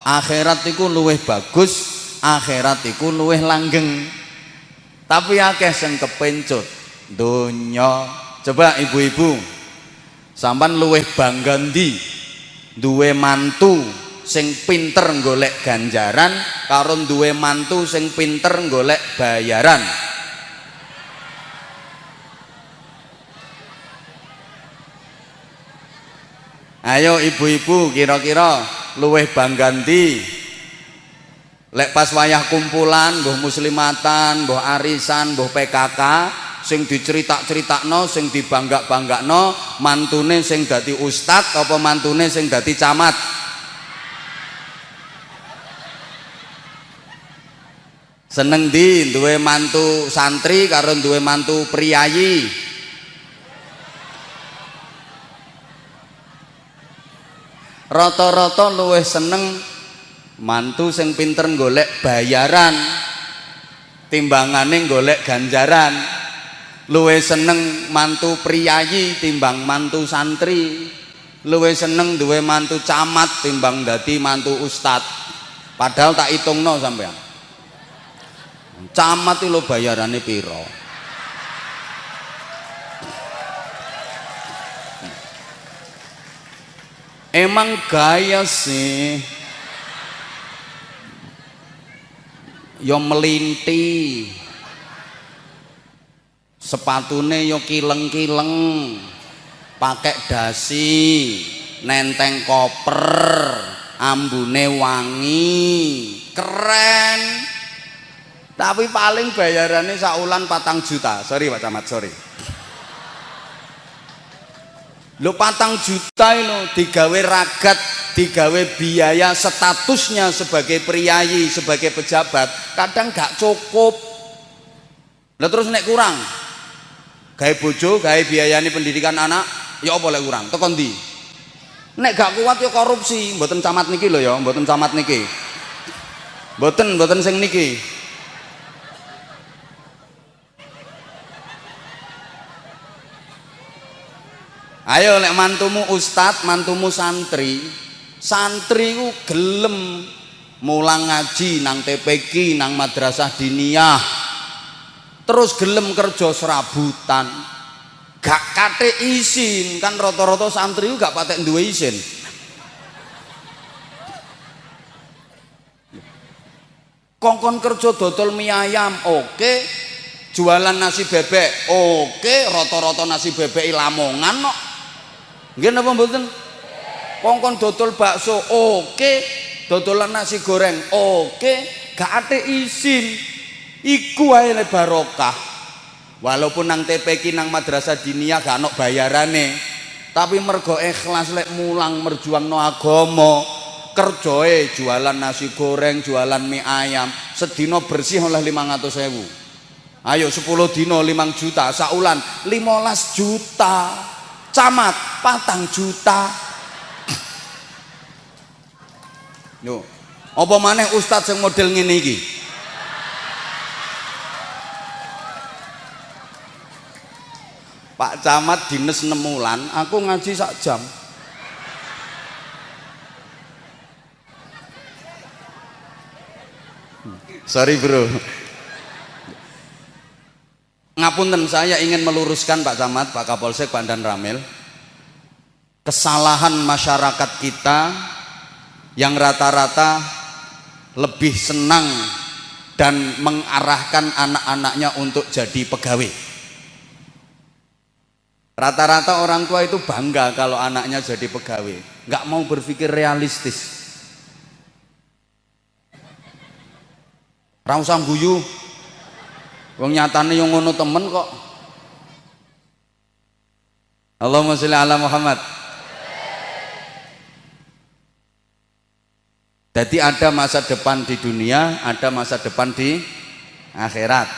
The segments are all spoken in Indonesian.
Akhirat iku luwih bagus, akhirat iku luwih langgeng. Tapi akeh sing kepencut donya. Coba ibu-ibu, sampean luwih bangga ndi? Duwe mantu sing pinter golek ganjaran karo duwe mantu sing pinter golek bayaran. Ayo ibu-ibu, kira-kira luwih bangga ndi? Lek pas wayah kumpulan, mbuh muslimatan, mbuh arisan, mbuh PKK, sing diceritak-critakno, sing dibangga-banggakno, mantune sing dadi ustad apa mantune sing dadi camat? Seneng ndi duwe mantu santri karo duwe mantu priyayi? Rata-rata luwih seneng mantu sing pinter golek bayaran timbangane golek ganjaran. Luwih seneng mantu priyayi timbang mantu santri. Luwih seneng duwe mantu camat timbang dadi mantu ustad. Padahal tak hitungno sampean. Camat iki lho bayarane piro? Emang gaya sih, yo melinti, sepatune yo kileng-kileng, pakai dasi, nenteng koper, ambune wangi, keren. Tapi paling bayarannya saulan 4 juta. Sorry Pak Camat, sorry. Lo 4 juta lo digawe ragat, digawe biaya statusnya sebagai priyayi, sebagai pejabat, kadang gak cukup. Lah terus nek kurang, gawe bojo, gawe biayane pendidikan anak, ya apa lek kurang? Tekan ndi? Nek gak kuat ya korupsi, mboten camat niki lho ya, mboten camat niki. Mboten sing niki. Ayo lek mantumu ustad, mantumu santri, santri ku gelem mulang ngaji nang TPQ, nang madrasah diniyah, terus gelem kerja serabutan, gak kate izin. Kan rata-rata santri ku gak patek duwe izin. Kongkon kerja dodol mie ayam, oke. Jualan nasi bebek, oke. Rata-rata nasi bebek Lamongan kok. Nggih napa mboten? Kongkon dodol bakso, oke. Dodolan nasi goreng, oke. Gak ate izin. Iku wae le barokah. Walaupun nang TPQ nang madrasah diniyah gak ono bayarane, tapi mergo ikhlas lek mulang merjuangno agama, kerjoe jualan nasi goreng, jualan mie ayam, sedina bersih oleh 500.000. Ayo 10 dino 5 juta, saulan 15 juta. Camat 4 juta. Yo, apa maneh ustadz yang model ngene iki? Pak Camat dinas 6 wulan, aku ngaji sak jam. Sorry bro. Ngapunten, saya ingin meluruskan Pak Camat, Pak Kapolsek, Pak Dan Ramil. Kesalahan masyarakat kita yang rata-rata lebih senang dan mengarahkan anak-anaknya untuk jadi pegawai. Rata-rata orang tua itu bangga kalau anaknya jadi pegawai, nggak mau berpikir realistis. Ra usah guyu. Wong nyatane yang ngono temen kok. Allahumma sholli ala Muhammad. Jadi ada masa depan di dunia, ada masa depan di akhirat.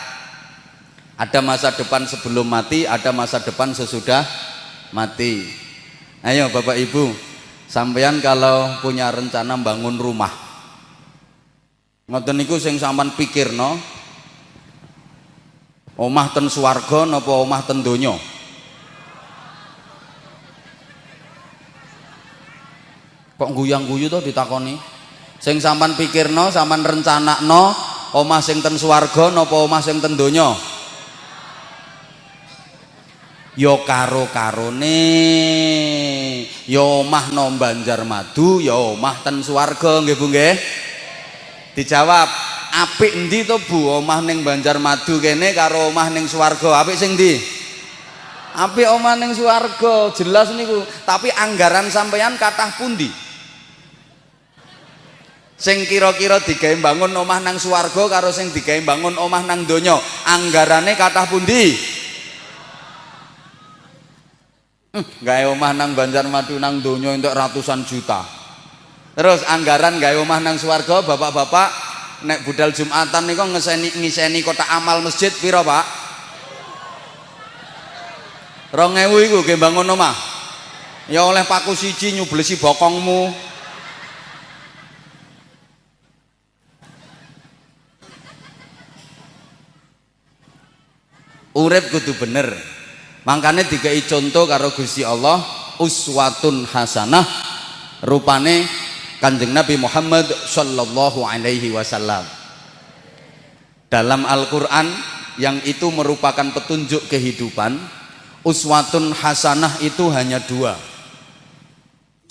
Ada masa depan sebelum mati, ada masa depan sesudah mati. Ayo Bapak Ibu, sampeyan kalau punya rencana bangun rumah, ngoten niku sing sampean pikirno, omah ten swarga napa omah ten donya? Kok guyang-guyu to ditakoni? Sing sampean pikirno, sampean rencanakno, omah sing ten swarga napa omah sing ten donya? Ya karo-karone. Ya omah no Banjarmadu, ya omah ten swarga nggih Bu nggih. Dijawab, apik endi to Bu? Omah ning Banjarmadu kene karo omah ning swarga, apik sing ndi? Apik omah ning swarga, jelas niku. Tapi anggaran sampeyan kathah pundi? Sing kira-kira digawe bangun omah nang swarga karo sing digawe bangun omah nang donya, anggarane kathah pundi? Gawe omah nang Banjarmadu nang donya entuk ratusan juta. Terus anggaran gawe omah nang swarga, bapak-bapak nek budal Jumatan niku ngiseni kotak amal masjid pira, Pak? 2000 iku nggih bangun omah. Ya oleh paku siji nyublesi bokongmu. Urip kudu bener. Makanya dikai contoh karo Gusti Allah, uswatun hasanah, rupane Kanjeng Nabi Muhammad sallallahu alaihi wasallam. Dalam Al-Qur'an yang itu merupakan petunjuk kehidupan, uswatun hasanah itu hanya 2.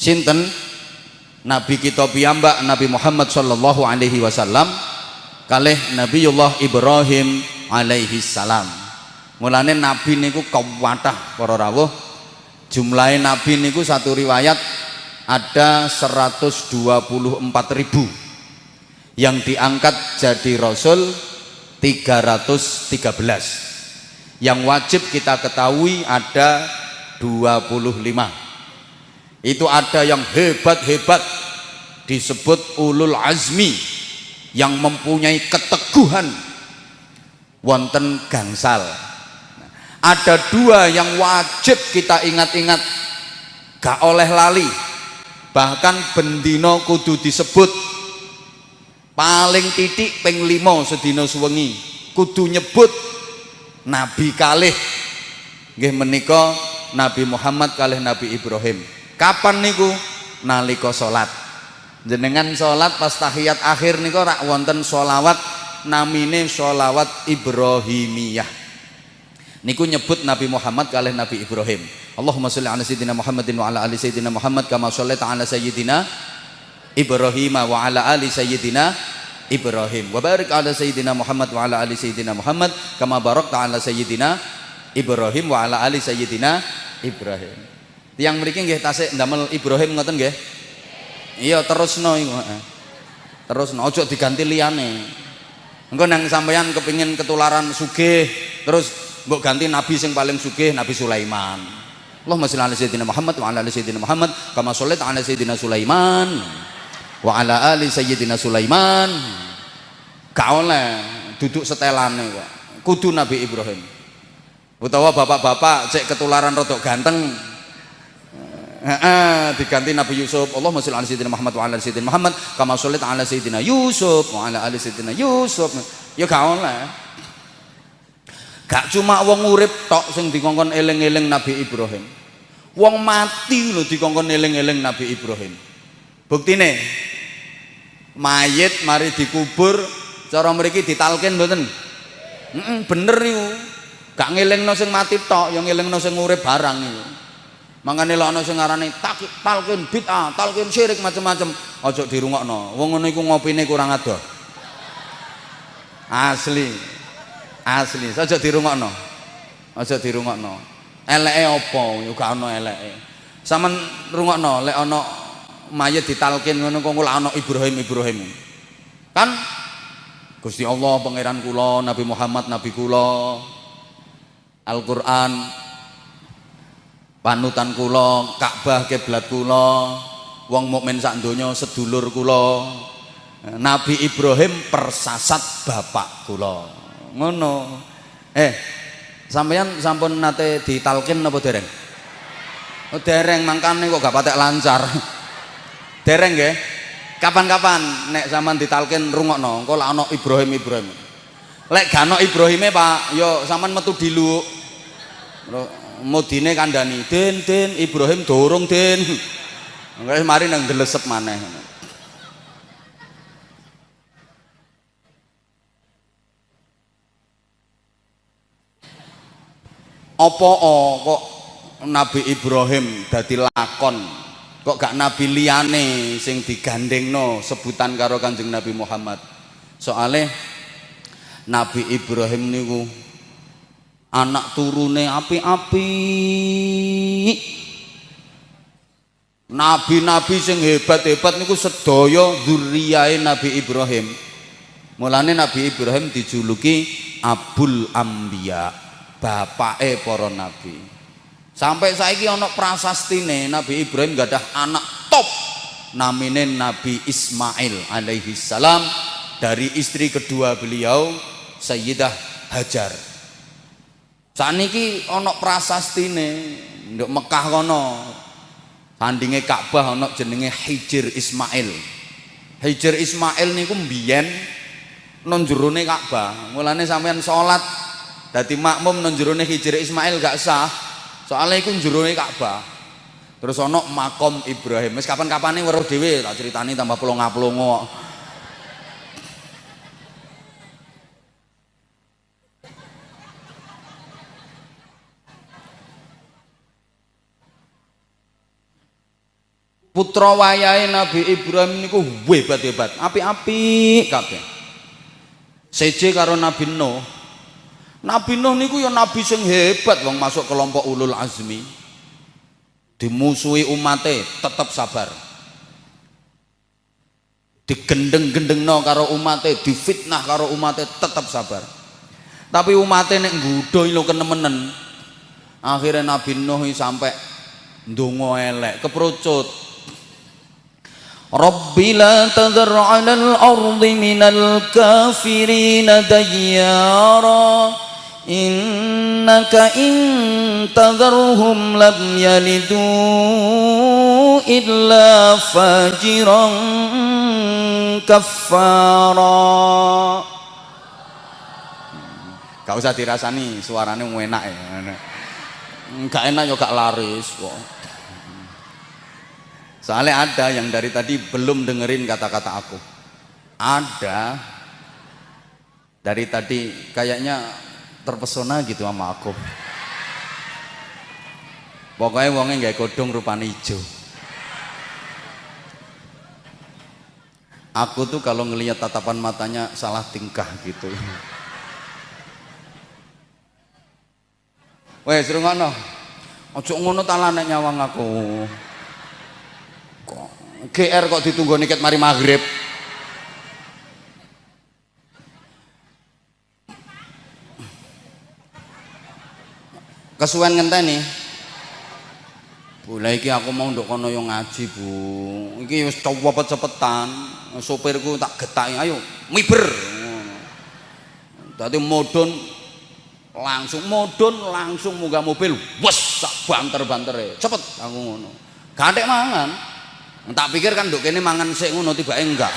Sinten? Nabi kita piyambak Nabi Muhammad sallallahu alaihi wasallam kalih Nabiullah Ibrahim alaihi salam. Mulane nabi niku kawathah para rawuh. Jumlahe nabi niku satu riwayat ada 124.000. Yang diangkat jadi rasul 313. Yang wajib kita ketahui ada 25. Itu ada yang hebat-hebat disebut ulul azmi yang mempunyai keteguhan wonten gangsal. Ada 2 yang wajib kita ingat-ingat, gak oleh lali, bahkan bendino kudu disebut, paling titik ping 5 sedina suwengi kudu nyebut nabi kalih nggih menika Nabi Muhammad kalih Nabi Ibrahim. Kapan niku? Nalika salat. Jenengan salat pas tahiyat akhir niku rak wonten sholawat namine sholawat Ibrahimiyah. Niku nyebut Nabi Muhammad kalih Nabi Ibrahim. Allahumma sholli ala sayyidina Muhammadin wa ala ali sayyidina Muhammad kama shallaita ala sayyidina Ibrahim wa ala ali sayyidina Ibrahim wa barik ala sayyidina Muhammad wa ala ali sayyidina Muhammad kama barakta ala sayyidina Ibrahim wa ala ali sayyidina Ibrahim. Tiyang mriki nggih tasik ndamel Ibrahim ngoten nggih? Iya, terusno iku. Terusno, aja diganti liyane. Engko nang sampeyan kepingin ketularan sugih terus mbok ganti nabi sing paling sugih Nabi Sulaiman. Allahumma sholli ala sayyidina Muhammad wa ala ali sayyidina Muhammad kama shallaita ala sayyidina Sulaiman wa ala ali sayyidina Sulaiman. Gak oleh duduk setelane kok. Kudu Nabi Ibrahim. Utawa bapak-bapak cek ketularan rodok ganteng, diganti Nabi Yusuf. Allahumma sholli ala sayyidina Muhammad wa ala ali sayyidina Muhammad kama shallaita ala sayyidina Yusuf wa ala ali sayyidina Yusuf. Ya gak oleh. Gak cuma wong urip tok sing dikongkon eling-eling Nabi Ibrahim. Wong mati lho dikongkon eling-eling Nabi Ibrahim. Buktine mayit mari dikubur cara mriki ditalkin mboten? Bener niku. Gak ngelingno sing mati tok, ya ngelingno sing urip barang niku. Mangane lek ana sing ngarani talkin bid'ah, talkin syirik macam-macam, aja dirungokno. Wong ngono iku ngopine kurang adoh. Asli. Asli, aja dirungokno. Aja dirungokno. Eleke apa? Ya gak ana eleke. Saman rungokno lek ana mayit ditalkin ngono kok ora ana Ibrahim. Kan Gusti Allah pangeran kula, Nabi Muhammad nabi kula, Al-Qur'an panutan kula, Ka'bah kiblat kula, wong mukmin sak donya sedulur kula. Nabi Ibrahim persasat bapak kula. Ngono. Sampeyan sampun nate ditalkin apa dereng? Oh dereng, mangkane kok gak patek lancar. Dereng nggih. Kapan-kapan nek sampean ditalkin rungokno, engko lek ana Ibrahim. Lek gak ana Ibrahime Pak, yo sampean metu diluk. Modine kandhani, "Den, Ibrahim dorong, Den." Engko mari nang ndelesep maneh. Apa kok Nabi Ibrahim dadi lakon, kok gak nabi liyane sing digandengno sebutan karo Kanjeng Nabi Muhammad? Soale Nabi Ibrahim niku anak turune api-api, nabi-nabi sing hebat-hebat niku sedaya dzurriyahe Nabi Ibrahim. Mulane Nabi Ibrahim dijuluki Abul Anbiya, bapake para nabi. Sampai saiki ana prasastine Nabi Ibrahim gadah anak top, namine Nabi Ismail alaihi salam, dari istri kedua beliau Sayyidah Hajar. Saniki ana prasastine nduk Mekah kono, sandinge Ka'bah ana jenenge Hijr Ismail. Hijr Ismail niku mbiyen nang jerone Ka'bah. Mulane sampean salat dadi makmum nang jerone Hijr Ismail gak sah. Soale iku jerone Ka'bah. Terus ana makom Ibrahim. Wis kapan-kapane weruh dhewe tak critani tambah plonga-plongo. Putra wayahe Nabi Ibrahim niku hebat-hebat, apik-apik kabeh. Seje karo Nabi Nuh. Nabi Nuh niku ya nabi sing hebat, wong masuk kelompok ulul azmi. Dimusuhi umate tetap sabar. Digendeng-gendengno karo umate, difitnah karo umate tetap sabar. Tapi umate nek nggodho lho kenemenen. Akhirnya Nabi Nuh sampai ndonga elek, keprocut. Rabbi la tadhar 'alal ardi minal kafirin dayyara innaka in tadharhum lam yalidu illa fajiran kaffara. Gak usah dirasani suarane enak ya. Gak enak yo gak laris kok. Soalnya ada yang dari tadi belum dengerin kata-kata aku. Ada dari tadi kayaknya terpesona gitu sama aku. Pokoknya wongnya gak godong rupanya hijau. Aku tuh kalau ngelihat tatapan matanya salah tingkah gitu. Weh, seru ngono. Ojo ngono talane nyawang aku. GR kok ditunggu niket mari maghrib. Kesuwen ngenteni. Bu, lha iki aku mau nduk kono yo ngaji, Bu. Iki wis cepet-cepetan. Sopirku tak getaki, ayo miber. Dadi modon langsung munggah mobil. Wes sak banter-bantere. Cepet aku ngono. Gantek mangan. Tak pikir kan nduk kene mangan sik ngono tibake enggak.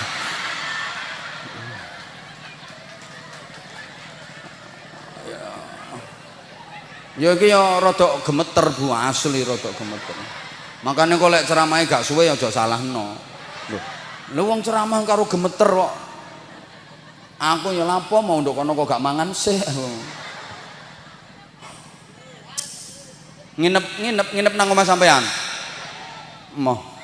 Ya iki ya rada gemeter Bu, asli rada gemeter. Makane kok lek ceramahe gak suwe ya aja salahno. Lho wong ceramah karo gemeter kok. Aku ya lapo mau nduk kono kok gak mangan sik. Nginep nang omah sampean. Moh.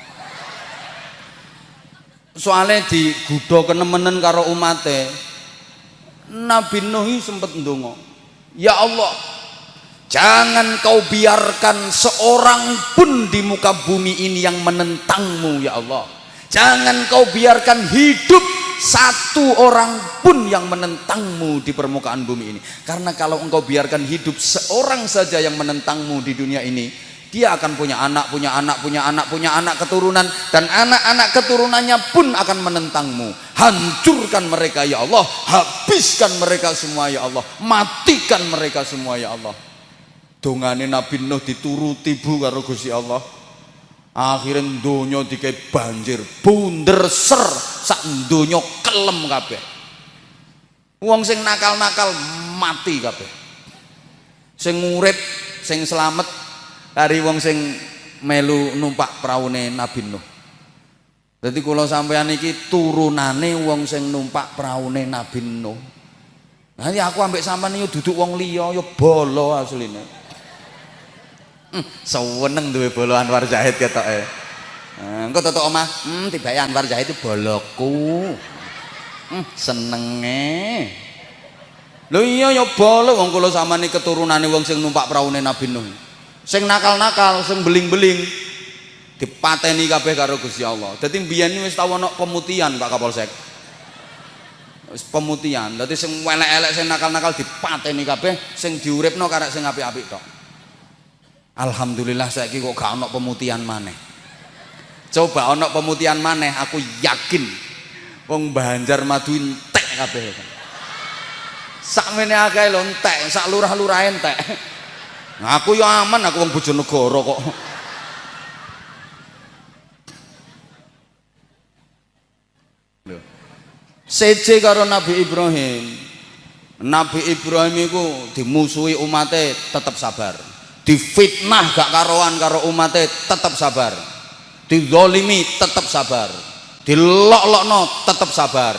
Soalnya digudha kenemenen karo umate. Nabi Nuh sempat ndonga, ya Allah, jangan kau biarkan seorang pun di muka bumi ini yang menentangmu ya Allah. Jangan kau biarkan hidup satu orang pun yang menentangmu di permukaan bumi ini. Karena kalau engkau biarkan hidup seorang saja yang menentangmu di dunia ini, dia akan punya anak keturunan, dan anak-anak keturunannya pun akan menentangmu. Hancurkan mereka ya Allah, habiskan mereka semua ya Allah, matikan mereka semua ya Allah. Dongane Nabi Nuh dituruti Bu karo Gusti Allah. Akhirnya donya dikai banjir, bunder ser, sak donya kelem kabeh. Wong sing nakal-nakal mati kabeh. Sing urip, sing selamat dari wong sing melu numpak praune Nabi Nuh. Dadi kula sampeyan iki turunane wong sing numpak praune Nabi Nuh. Nah, aku ambek sampean yo duduk wong liya yo bolo asline. Seneng duwe bolo Anwar Zahid ketoke. Engko tutuk omah, tibake Anwar Zahid itu boloku. Senenge. Lho iya ya bolo wong kula samane keturunane wong sing numpak praune Nabi Nuh. Sing nakal-nakal, sing beling-beling dipateni kabeh karo Gusti Allah. Dadi mbiyen wis tau ana pemutihan Pak Kapolsek. Wis pemutihan. Dadi sing elek-elek sing nakal-nakal dipateni kabeh, sing diuripno karek sing apik-apik tok. Alhamdulillah saiki kok gak ana pemutihan maneh. Coba ana pemutihan maneh, aku yakin wong Banjarmadu entek kabeh. Sakmene akeh lho entek, sak lurah-lurah entek. Nah, aku ya aman, aku wong Bojonegoro kok. Lho. Seje karo Nabi Ibrahim. Nabi Ibrahim iku dimusuhi umate tetep sabar. Difitnah gak karoan karo umate tetep sabar. Dizalimi tetep sabar. Dilok-lokno tetep sabar.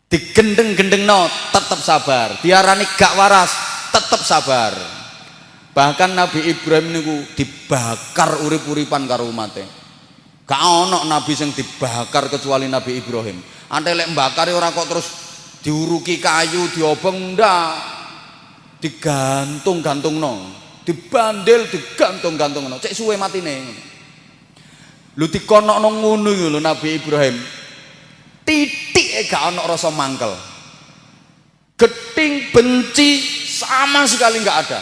Digendeng-gendengno tetep sabar. Diarani gak waras tetep sabar. Bahkan Nabi Ibrahim niku dibakar urip-uripan karo umate. Gak ana nabi sing dibakar kecuali Nabi Ibrahim. Ante lek mbakare ora kok terus diuruki kayu, diobong ndak. Digantung-gantungno, dibandel digantung-gantungno. Cek suwe matine. Lho dikonokno ngono iku lho Nabi Ibrahim. Titik gak ana rasa mangkel. Geting benci sama sekali nggak ada.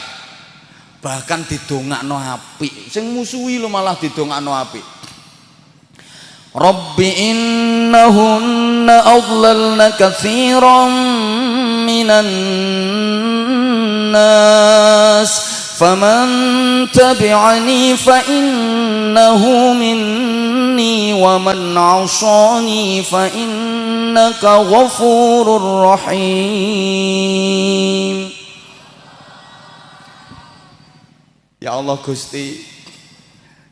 Bahkan didongakno apik. Sing musuhi lo malah didongakno apik. Rabbi innahunna adlalna katsiran minan nas faman tabi'ani fa innahu minni wa man 'asani fa innaka ghafurur rahim. Ya Allah Gusti,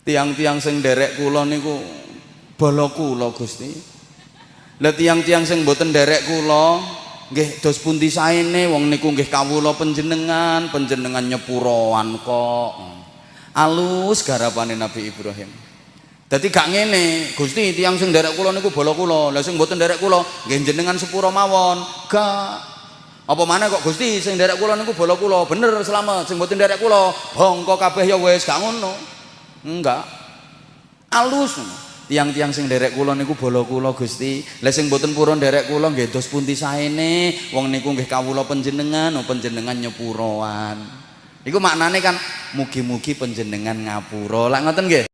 tiang-tiang sing nderek kula niku bala kula Gusti. Lah tiang-tiang sing mboten nderek kula nggih dos pundi saene wong niku nggih kawula panjenengan nyepuroan kok. Alus garapane Nabi Ibrahim. Dadi gak ngene, Gusti tiang sing nderek kula niku bala kula. Lah sing mboten nderek kula nggih jenengan sepuro mawon. Gak. Apa maneh kok Gusti sing nderek kula niku bala kula. Bener selamat, sing mboten nderek kula bangka kabeh ya wis gak ngono. Enggak. Alus. Tiang-tiang sing nderek kula niku bala kula Gusti. Lah sing mboten purun nderek kula nggih dos pundi saene wong niku nggih kawula panjenengan nyepuroan. Iku maknane kan mugi-mugi panjenengan ngapura. Lah ngoten nggih.